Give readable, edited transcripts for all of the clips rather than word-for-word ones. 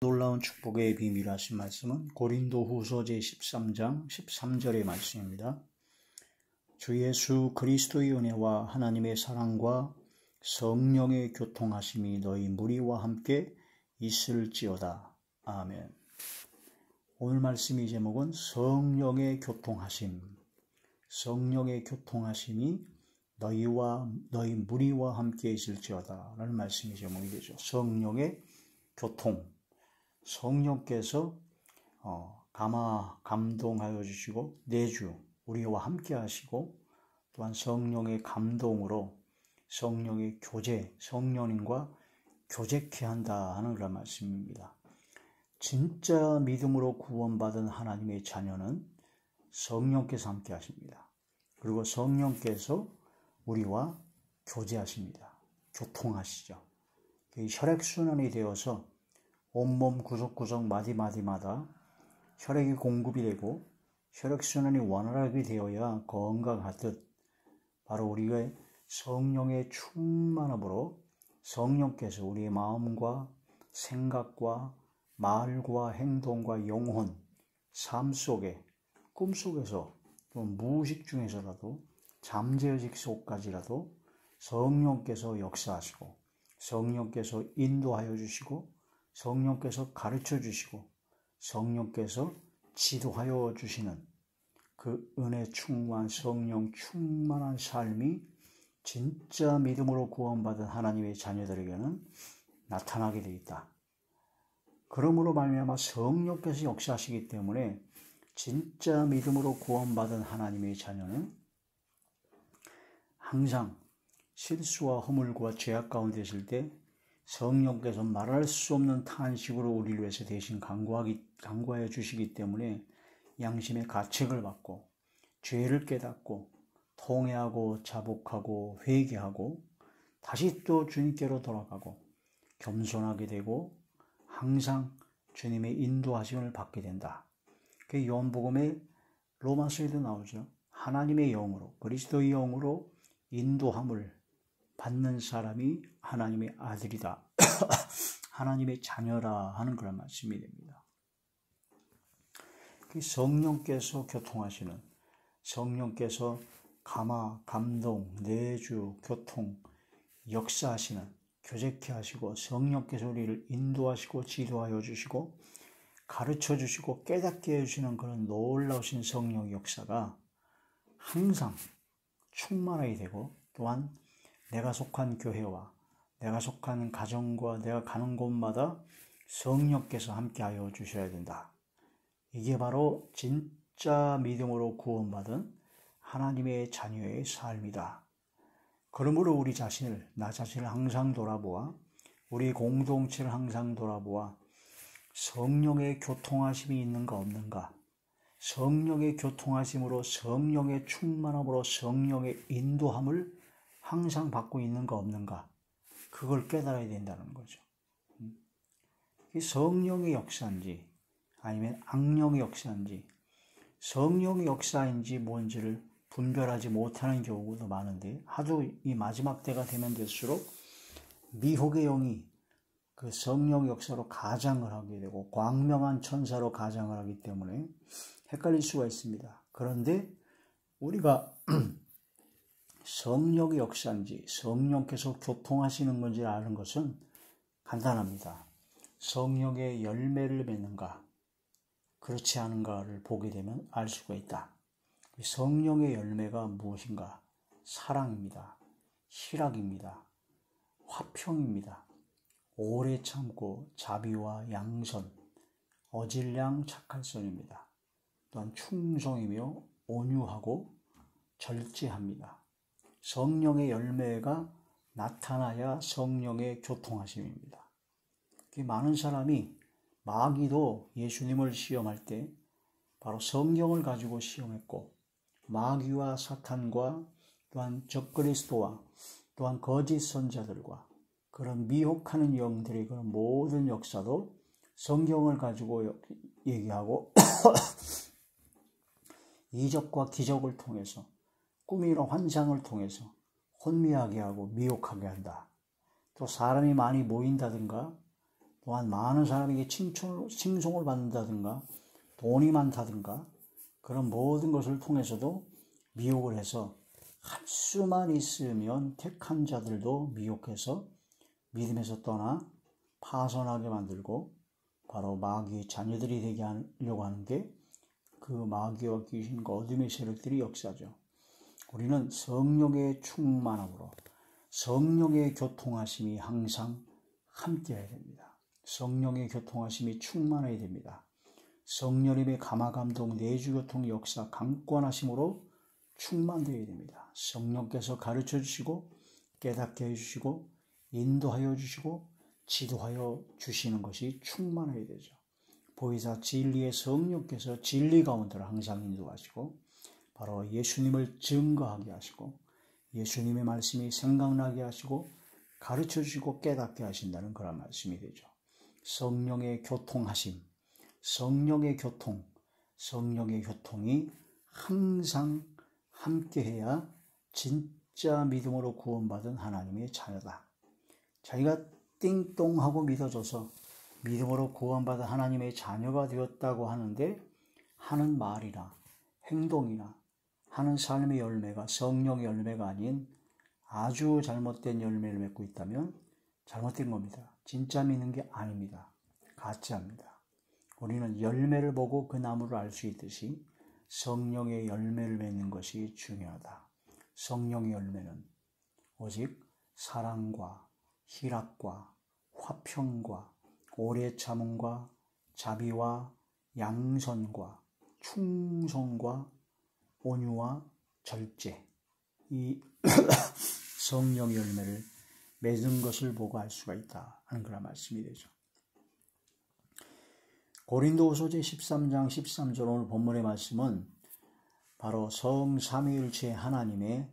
놀라운 축복의 비밀 하신 말씀은 고린도후서 제13장 13절의 말씀입니다. 주 예수 그리스도의 은혜와 하나님의 사랑과 성령의 교통하심이 너희 무리와 함께 있을지어다. 아멘. 오늘 말씀의 제목은 성령의 교통하심, 성령의 교통하심이 너희 무리와 함께 있을지어다 라는 말씀의 제목이 되죠. 성령의 교통, 성령께서 감동하여 주시고 내주 우리와 함께 하시고, 또한 성령의 감동으로 성령의 교제, 성령님과 교제케 한다 하는 그런 말씀입니다. 진짜 믿음으로 구원받은 하나님의 자녀는 성령께서 함께 하십니다. 그리고 성령께서 우리와 교제하십니다. 교통하시죠. 혈액순환이 되어서 온몸 구석구석 마디마디마다 혈액이 공급이 되고 혈액순환이 원활하게 되어야 건강하듯, 바로 우리의 성령의 충만함으로 성령께서 우리의 마음과 생각과 말과 행동과 영혼, 삶 속에, 꿈속에서, 또 무의식 중에서라도, 잠재의식 속까지라도 성령께서 역사하시고, 성령께서 인도하여 주시고, 성령께서 가르쳐 주시고, 성령께서 지도하여 주시는 그 은혜 충만, 성령 충만한 삶이 진짜 믿음으로 구원받은 하나님의 자녀들에게는 나타나게 되어 있다. 그러므로 말미암아 성령께서 역사하시기 때문에 진짜 믿음으로 구원받은 하나님의 자녀는 항상 실수와 허물과 죄악 가운데 있을 때 성령께서 말할 수 없는 탄식으로 우리를 위해서 대신 간구하여 주시기 때문에 양심의 가책을 받고 죄를 깨닫고 통회하고 자복하고 회개하고 다시 또 주님께로 돌아가고 겸손하게 되고 항상 주님의 인도하심을 받게 된다. 그 요한복음의 로마서에도 나오죠. 하나님의 영으로, 그리스도의 영으로 인도함을 받는 사람이 하나님의 아들이다. 하나님의 자녀라 하는 그런 말씀이 됩니다. 성령께서 교통하시는, 성령께서 감동, 내주, 교통, 역사하시는, 교제케 하시고, 성령께서 우리를 인도하시고 지도하여 주시고 가르쳐 주시고 깨닫게 해주시는 그런 놀라우신 성령의 역사가 항상 충만하게 되고, 또한 내가 속한 교회와 내가 속한 가정과 내가 가는 곳마다 성령께서 함께하여 주셔야 된다. 이게 바로 진짜 믿음으로 구원받은 하나님의 자녀의 삶이다. 그러므로 우리 자신을, 나 자신을 항상 돌아보아, 우리 공동체를 항상 돌아보아 성령의 교통하심이 있는가 없는가, 성령의 교통하심으로, 성령의 충만함으로, 성령의 인도함을 항상 받고 있는가 없는가, 그걸 깨달아야 된다는 거죠. 성령의 역사인지 아니면 악령의 역사인지, 성령의 역사인지 뭔지를 분별하지 못하는 경우도 많은데, 하도 이 마지막 때가 되면 될수록 미혹의 영이 그 성령의 역사로 가장을 하게 되고 광명한 천사로 가장을 하기 때문에 헷갈릴 수가 있습니다. 그런데 우리가 성령의 역사인지 성령께서 교통하시는 건지 아는 것은 간단합니다. 성령의 열매를 맺는가 그렇지 않은가를 보게 되면 알 수가 있다. 성령의 열매가 무엇인가? 사랑입니다. 희락입니다. 화평입니다. 오래 참고 자비와 양선, 어질량 착할선입니다. 또한 충성이며 온유하고 절제합니다. 성령의 열매가 나타나야 성령의 교통하심입니다. 많은 사람이, 마귀도 예수님을 시험할 때 바로 성령을 가지고 시험했고, 마귀와 사탄과 또한 적그리스도와 또한 거짓 선자들과 그런 미혹하는 영들의 그런 모든 역사도 성경을 가지고 얘기하고 이적과 기적을 통해서, 꿈이나 환상을 통해서 혼미하게 하고 미혹하게 한다. 또 사람이 많이 모인다든가 또한 많은 사람에게 칭송을 받는다든가 돈이 많다든가 그런 모든 것을 통해서도 미혹을 해서 할 수만 있으면 택한 자들도 미혹해서 믿음에서 떠나 파선하게 만들고 바로 마귀의 자녀들이 되게 하려고 하는 게 그 마귀와 귀신과 어둠의 세력들이 역사죠. 우리는 성령의 충만함으로 성령의 교통하심이 항상 함께해야 됩니다. 성령의 교통하심이 충만해야 됩니다. 성령님의 감화감동 내주교통 역사 강권하심으로 충만되어야 됩니다. 성령께서 가르쳐 주시고 깨닫게 해주시고 인도하여 주시고 지도하여 주시는 것이 충만해야 되죠. 보혜사 진리의 성령께서 진리 가운데로 항상 인도하시고 바로 예수님을 증거하게 하시고 예수님의 말씀이 생각나게 하시고 가르쳐 주시고 깨닫게 하신다는 그런 말씀이 되죠. 성령의 교통하심, 성령의 교통이 항상 함께해야 진짜 믿음으로 구원받은 하나님의 자녀다. 자기가 띵똥하고 믿어져서 믿음으로 구원받은 하나님의 자녀가 되었다고 하는데 하는 말이나 행동이나 하는 삶의 열매가 성령의 열매가 아닌 아주 잘못된 열매를 맺고 있다면 잘못된 겁니다. 진짜 믿는 게 아닙니다. 가짜입니다. 우리는 열매를 보고 그 나무를 알 수 있듯이 성령의 열매를 맺는 것이 중요하다. 성령의 열매는 오직 사랑과 희락과 화평과 오래 참음과 자비와 양선과 충성과 온유와 절제, 이 성령의 열매를 맺은 것을 보고 알 수가 있다 하는 그런 말씀이 되죠. 고린도후서 제13장 13절 오늘 본문의 말씀은 바로 성삼위일체 하나님의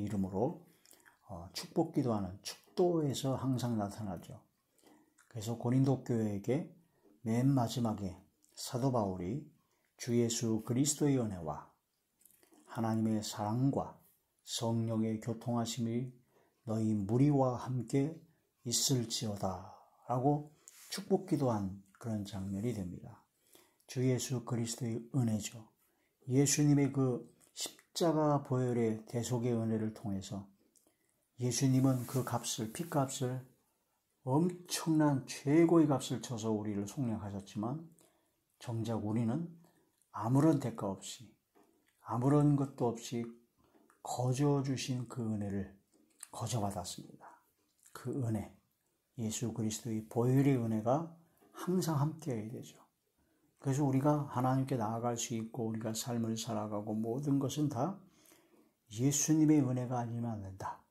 이름으로 축복기도하는 축도에서 항상 나타나죠. 그래서 고린도 교회에게 맨 마지막에 사도 바울이 주 예수 그리스도의 은혜와 하나님의 사랑과 성령의 교통하심이 너희 무리와 함께 있을지어다 라고 축복기도한 그런 장면이 됩니다. 주 예수 그리스도의 은혜죠. 예수님의 그 십자가 보혈의 대속의 은혜를 통해서 예수님은 그 값을, 핏값을 엄청난 최고의 값을 쳐서 우리를 속량하셨지만 정작 우리는 아무런 대가 없이 아무런 것도 없이 거저 주신 그 은혜를 거저받았습니다. 그 은혜, 예수 그리스도의 보혈의 은혜가 항상 함께해야 되죠. 그래서 우리가 하나님께 나아갈 수 있고 우리가 삶을 살아가고 모든 것은 다 예수님의 은혜가 아니면 안 된다.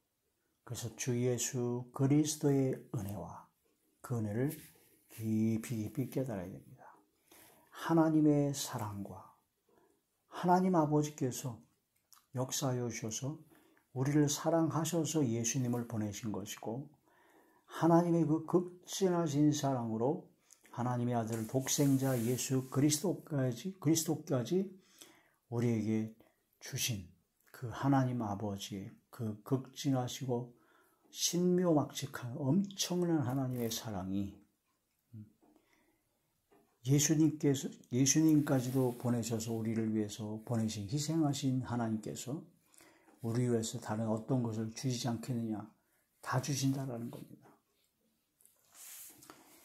그래서 주 예수 그리스도의 은혜와 그 은혜를 깊이 깨달아야 됩니다. 하나님의 사랑과 하나님 아버지께서 역사하여 주셔서 우리를 사랑하셔서 예수님을 보내신 것이고 하나님의 그 극진하신 사랑으로 하나님의 아들 독생자 예수 그리스도까지 우리에게 주신 그 하나님 아버지의 그 극진하시고 신묘막측한 엄청난 하나님의 사랑이 예수님까지도 보내셔서 우리를 위해서 보내신 희생하신 하나님께서 우리 위해서 다른 어떤 것을 주시지 않겠느냐, 다 주신다라는 겁니다.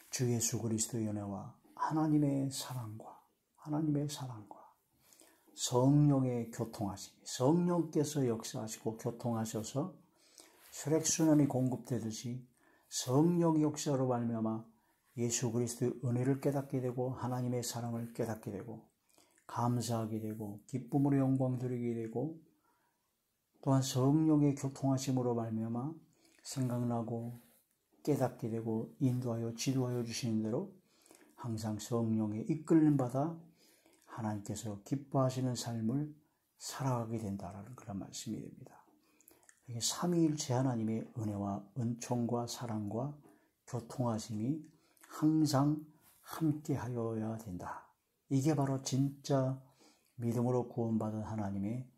주 예수 그리스도의 은혜와 하나님의 사랑과 성령의 교통하심이 성령께서 역사하시고 교통하셔서 혈액순환이 공급되듯이 성령의 역사로 말미암아 예수 그리스도의 은혜를 깨닫게 되고 하나님의 사랑을 깨닫게 되고 감사하게 되고 기쁨으로 영광 드리게 되고 또한 성령의 교통하심으로 말미암아 생각나고 깨닫게 되고 인도하여 지도하여 주시는 대로 항상 성령의 이끌림 받아 하나님께서 기뻐하시는 삶을 살아가게 된다라는 그런 말씀이 됩니다. 이게 삼위일체 하나님의 은혜와 은총과 사랑과 교통하심이 항상 함께 하여야 된다. 이게 바로 진짜 믿음으로 구원받은 하나님의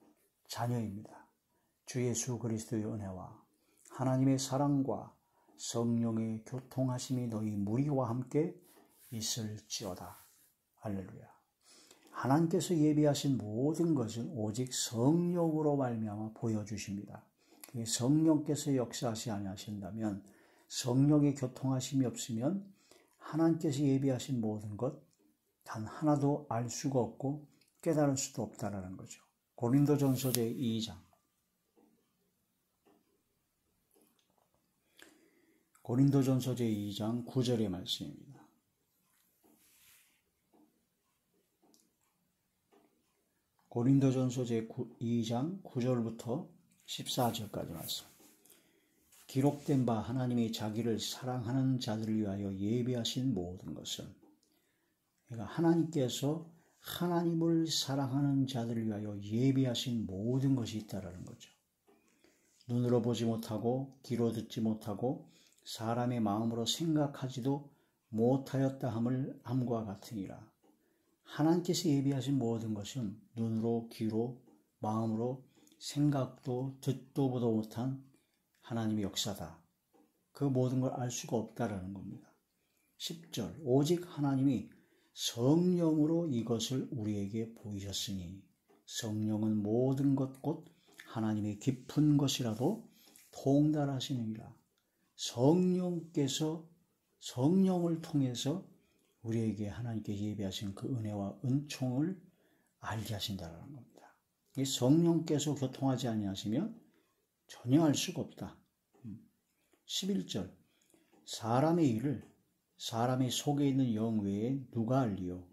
자녀입니다. 주 예수 그리스도의 은혜와 하나님의 사랑과 성령의 교통하심이 너희 무리와 함께 있을지어다. 할렐루야. 하나님께서 예비하신 모든 것은 오직 성령으로 말미암아 보여주십니다. 성령께서 역사하시 아니하신다면, 성령의 교통하심이 없으면 하나님께서 예비하신 모든 것 단 하나도 알 수가 없고 깨달을 수도 없다라는 거죠. 고린도전서 제2장 고린도전서 제2장 9절의 말씀입니다. 고린도전서 제2장 9절부터 14절까지 말씀. 기록된 바 하나님이 자기를 사랑하는 자들을 위하여 예비하신 모든 것은, 그러니까 하나님께서 하나님을 사랑하는 자들을 위하여 예비하신 모든 것이 있다라는 거죠. 눈으로 보지 못하고 귀로 듣지 못하고 사람의 마음으로 생각하지도 못하였다 함과 같으니라. 하나님께서 예비하신 모든 것은 눈으로 귀로 마음으로 생각도 듣도 보도 못한 하나님의 역사다. 그 모든 걸 알 수가 없다라는 겁니다. 10절 오직 하나님이 성령으로 이것을 우리에게 보이셨으니 성령은 모든 것 곧 하나님의 깊은 것이라도 통달하시느니라. 성령께서 성령을 통해서 우리에게 하나님께 예비하신 그 은혜와 은총을 알게 하신다는 겁니다. 이 성령께서 교통하지 아니하시면 전혀 알 수가 없다. 11절 사람의 일을 사람의 속에 있는 영 외에 누가 알리요?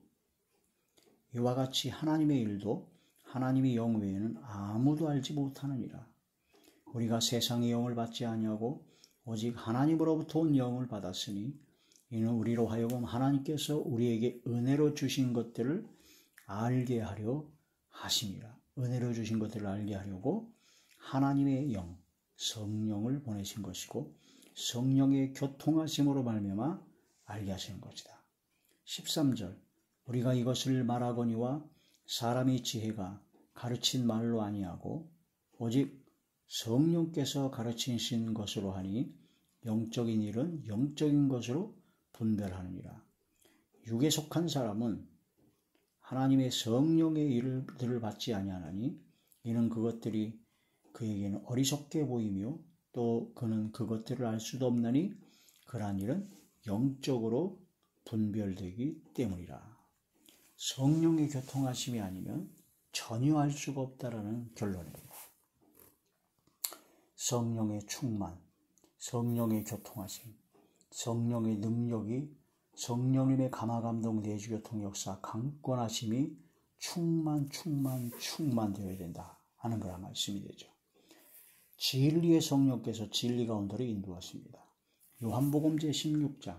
이와 같이 하나님의 일도 하나님의 영 외에는 아무도 알지 못하느니라. 우리가 세상의 영을 받지 아니하고 오직 하나님으로부터 온 영을 받았으니 이는 우리로 하여금 하나님께서 우리에게 은혜로 주신 것들을 알게 하려 하심이라. 은혜로 주신 것들을 알게 하려고 하나님의 영, 성령을 보내신 것이고 성령의 교통하심으로 말미암아 알게 하시는 것이다. 13절 우리가 이것을 말하거니와 사람의 지혜가 가르친 말로 아니하고 오직 성령께서 가르치신 것으로 하니 영적인 일은 영적인 것으로 분별하느니라. 육에 속한 사람은 하나님의 성령의 일들을 받지 아니하나니 이는 그것들이 그에게는 어리석게 보이며 또 그는 그것들을 알 수도 없나니 그러한 일은 영적으로 분별되기 때문이라. 성령의 교통하심이 아니면 전혀 알 수가 없다라는 결론입니다. 성령의 충만, 성령의 교통하심, 성령의 능력이 성령님의 감화감동 내주교통 역사 강권하심이 충만되어야 된다 하는 거라 말씀이 되죠. 진리의 성령께서 진리 가운데로 인도하십니다. 요한복음 제16장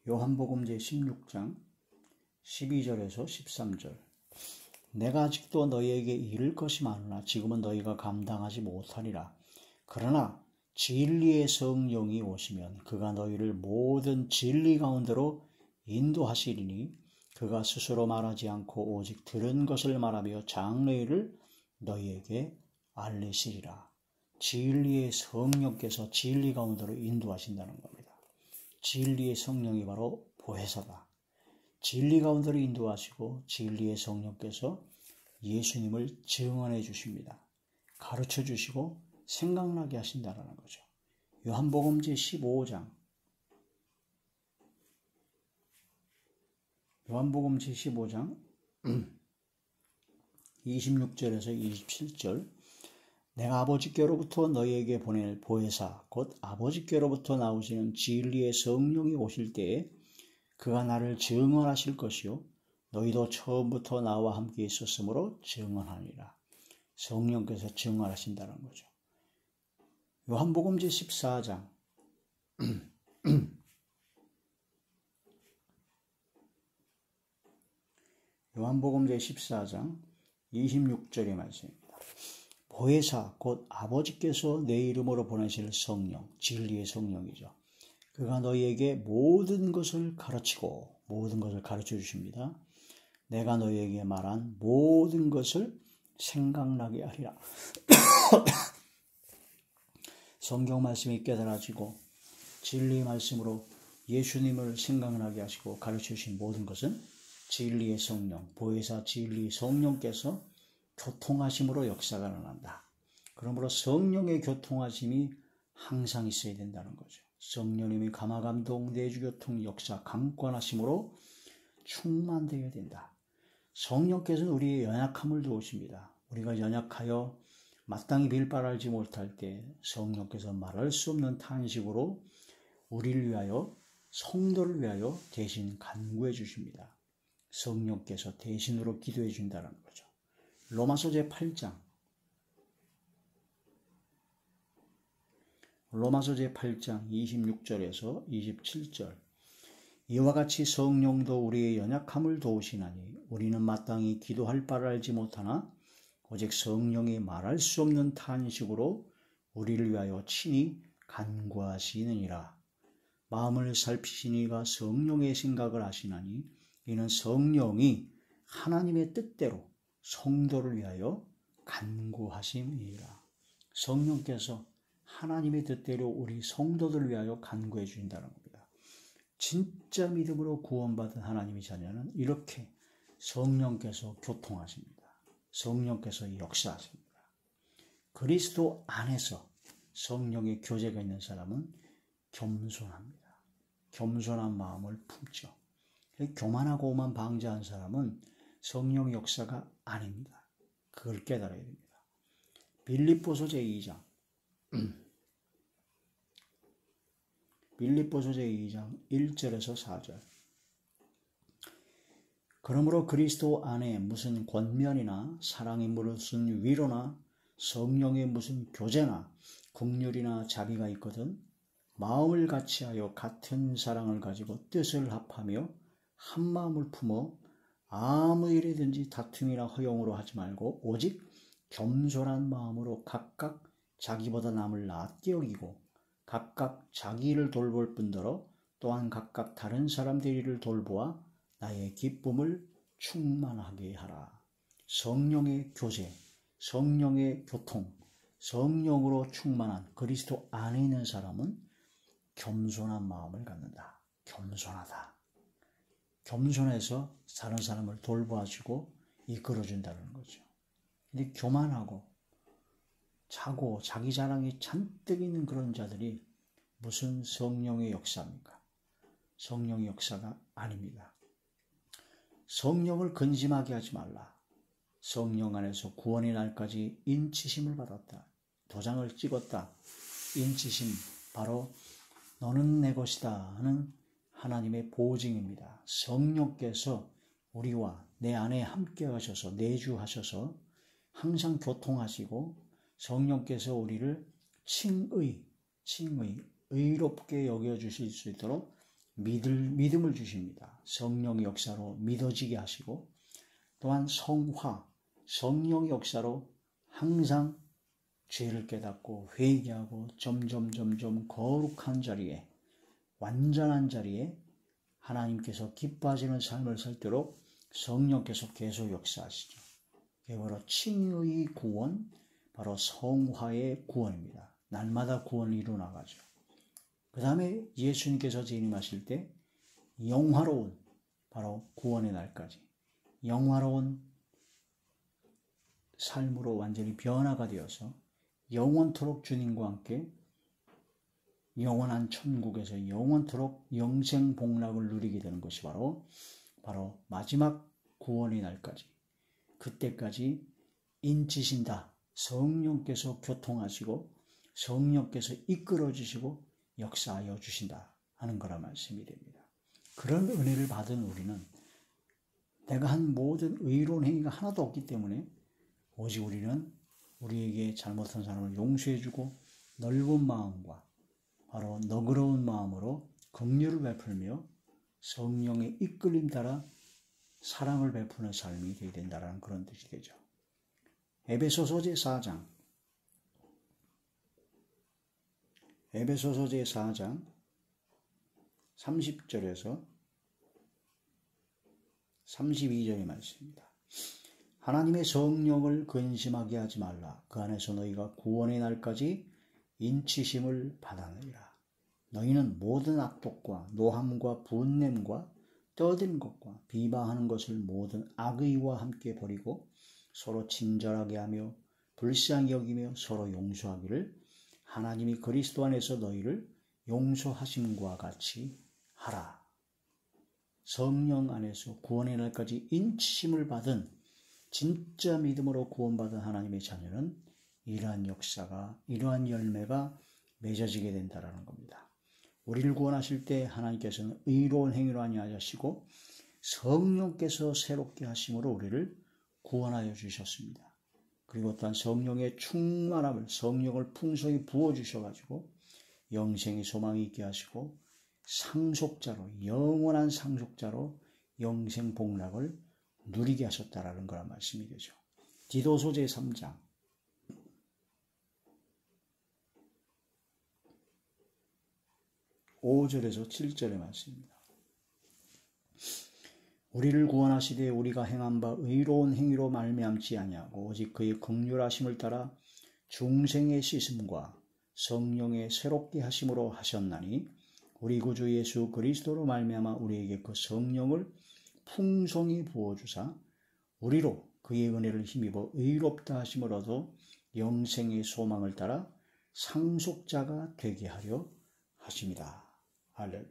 요한복음 제16장 12절에서 13절 내가 아직도 너희에게 이를 것이 많으나 지금은 너희가 감당하지 못하리라. 그러나 진리의 성령이 오시면 그가 너희를 모든 진리 가운데로 인도하시리니 그가 스스로 말하지 않고 오직 들은 것을 말하며 장래의 일을 너희에게 알리시리라. 진리의 성령께서 진리 가운데로 인도하신다는 겁니다. 진리의 성령이 바로 보혜사다. 진리 가운데로 인도하시고 진리의 성령께서 예수님을 증언해 주십니다. 가르쳐 주시고 생각나게 하신다는 거죠. 요한복음 제15장 요한복음 제15장 26절에서 27절 내가 아버지께로부터 너희에게 보낼 보혜사 곧 아버지께로부터 나오시는 진리의 성령이 오실 때에 그가 나를 증언하실 것이요 너희도 처음부터 나와 함께 있었으므로 증언하니라. 성령께서 증언하신다는 거죠. 요한복음 제14장 요한복음 제14장 26절의 말씀입니다. 보혜사 곧 아버지께서 내 이름으로 보내실 성령, 진리의 성령이죠. 그가 너희에게 모든 것을 가르치고 모든 것을 가르쳐 주십니다. 내가 너희에게 말한 모든 것을 생각나게 하리라. 성경 말씀이 깨달아지고 진리의 말씀으로 예수님을 생각나게 하시고 가르쳐주신 모든 것은 진리의 성령, 보혜사 진리의 성령께서 교통하심으로 역사가 일어난다. 그러므로 성령의 교통하심이 항상 있어야 된다는 거죠. 성령님이 감화감동, 내주교통, 역사, 강권하심으로 충만되어야 된다. 성령께서는 우리의 연약함을 도우십니다. 우리가 연약하여 마땅히 빌바라지 못할 때 성령께서 말할 수 없는 탄식으로 우리를 위하여, 성도를 위하여 대신 간구해 주십니다. 성령께서 대신으로 기도해 준다는 거죠. 로마서 제8장 26절에서 27절. 이와 같이 성령도 우리의 연약함을 도우시나니 우리는 마땅히 기도할 바를 알지 못하나 오직 성령이 말할 수 없는 탄식으로 우리를 위하여 친히 간구하시느니라. 마음을 살피시니가 성령의 생각을 하시나니 이는 성령이 하나님의 뜻대로 성도를 위하여 간구하심이라. 성령께서 하나님의 뜻대로 우리 성도들을 위하여 간구해 주신다는 겁니다. 진짜 믿음으로 구원받은 하나님의 자녀는 이렇게 성령께서 교통하십니다. 성령께서 역사하십니다. 그리스도 안에서 성령의 교제가 있는 사람은 겸손합니다. 겸손한 마음을 품죠. 교만하고 오만 방자한 사람은 성령의 역사가 아닙니다. 그걸 깨달아야 됩니다. 빌립보서 제2장 빌립보서 제2장 1절에서 4절. 그러므로 그리스도 안에 무슨 권면이나 사랑의 무슨 위로나 성령의 무슨 교제나 긍휼이나 자비가 있거든 마음을 같이하여 같은 사랑을 가지고 뜻을 합하며 한 마음을 품어 아무 일이든지 다툼이나 허용으로 하지 말고 오직 겸손한 마음으로 각각 자기보다 남을 낫게 여기고 각각 자기 일을 돌볼 뿐더러 또한 각각 다른 사람들 일을 돌보아 나의 기쁨을 충만하게 하라. 성령의 교제, 성령의 교통, 성령으로 충만한 그리스도 안에 있는 사람은 겸손한 마음을 갖는다. 겸손하다. 겸손해서 다른 사람을 돌봐주고 이끌어준다는 거죠. 근데 교만하고 자고 자기 자랑이 잔뜩 있는 그런 자들이 무슨 성령의 역사입니까? 성령의 역사가 아닙니다. 성령을 근심하게 하지 말라. 성령 안에서 구원의 날까지 인치심을 받았다. 도장을 찍었다. 인치심, 바로 너는 내 것이다 하는 하나님의 보증입니다. 성령께서 우리와 내 안에 함께 하셔서 내주하셔서 항상 교통하시고 성령께서 우리를 의롭게 여겨주실 수 있도록 믿음을 주십니다. 성령의 역사로 믿어지게 하시고 또한 성령의 역사로 항상 죄를 깨닫고 회개하고 점점 거룩한 자리에 완전한 자리에 하나님께서 기뻐하시는 삶을 살도록 성령께서 계속 역사하시죠. 그게 바로 칭의 구원, 바로 성화의 구원입니다. 날마다 구원을 이루어나가죠. 그 다음에 예수님께서 재림하실 때 영화로운 바로 구원의 날까지 영화로운 삶으로 완전히 변화가 되어서 영원토록 주님과 함께 영원한 천국에서 영원토록 영생 복락을 누리게 되는 것이 바로 마지막 구원의 날까지 그때까지 인치신다. 성령께서 교통하시고 성령께서 이끌어 주시고 역사하여 주신다 하는 거라 말씀이 됩니다. 그런 은혜를 받은 우리는 내가 한 모든 의로운 행위가 하나도 없기 때문에 오직 우리는 우리에게 잘못한 사람을 용서해주고 넓은 마음과 바로 너그러운 마음으로 긍휼을 베풀며 성령의 이끌림 따라 사랑을 베푸는 삶이 되어야 된다는 그런 뜻이 되죠. 에베소서 제4장 30절에서 32절의 말씀입니다. 하나님의 성령을 근심하게 하지 말라. 그 안에서 너희가 구원의 날까지 인치심을 받아내리라. 너희는 모든 악독과 노함과 분냄과 떠든 것과 비방하는 것을 모든 악의와 함께 버리고 서로 친절하게 하며 불쌍히 여기며 서로 용서하기를 하나님이 그리스도 안에서 너희를 용서하심과 같이 하라. 성령 안에서 구원의 날까지 인치심을 받은 진짜 믿음으로 구원받은 하나님의 자녀는 이러한 역사가, 이러한 열매가 맺어지게 된다는 겁니다. 우리를 구원하실 때 하나님께서는 의로운 행위로 아니하시고 성령께서 새롭게 하심으로 우리를 구원하여 주셨습니다. 그리고 또한 성령의 충만함을, 성령을 풍성히 부어주셔가지고 영생의 소망이 있게 하시고 상속자로, 영원한 상속자로 영생 복락을 누리게 하셨다라는 거란 말씀이 되죠. 디도서 제3장 5절에서 7절의 말씀입니다. 우리를 구원하시되 우리가 행한 바 의로운 행위로 말미암지 아니하고 오직 그의 긍휼하심을 따라 중생의 씻음과 성령의 새롭게 하심으로 하셨나니 우리 구주 예수 그리스도로 말미암아 우리에게 그 성령을 풍성히 부어주사 우리로 그의 은혜를 힘입어 의롭다 하심을 얻어 영생의 소망을 따라 상속자가 되게 하려 하십니다. 할렐루야.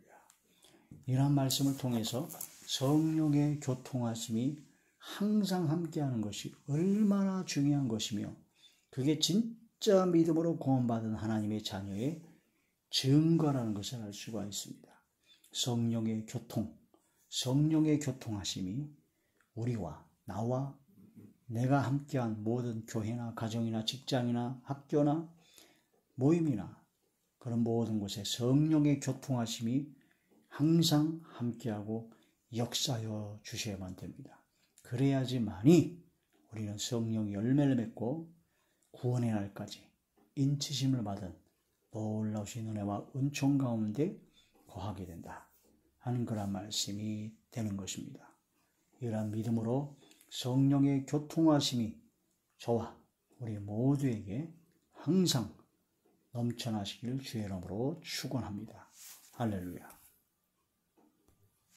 이러한 말씀을 통해서 성령의 교통하심이 항상 함께하는 것이 얼마나 중요한 것이며 그게 진짜 믿음으로 구원받은 하나님의 자녀의 증거라는 것을 알 수가 있습니다. 성령의 교통, 성령의 교통하심이 우리와 나와 내가 함께한 모든 교회나 가정이나 직장이나 학교나 모임이나 그런 모든 곳에 성령의 교통하심이 항상 함께하고 역사하여 주셔야만 됩니다. 그래야지만이 우리는 성령의 열매를 맺고 구원의 날까지 인치심을 받은 놀라우신 은혜와 은총 가운데 거하게 된다 하는 그런 말씀이 되는 것입니다. 이러한 믿음으로 성령의 교통하심이 저와 우리 모두에게 항상 넘쳐나시기를 주의 이름으로 축원합니다. 할렐루야.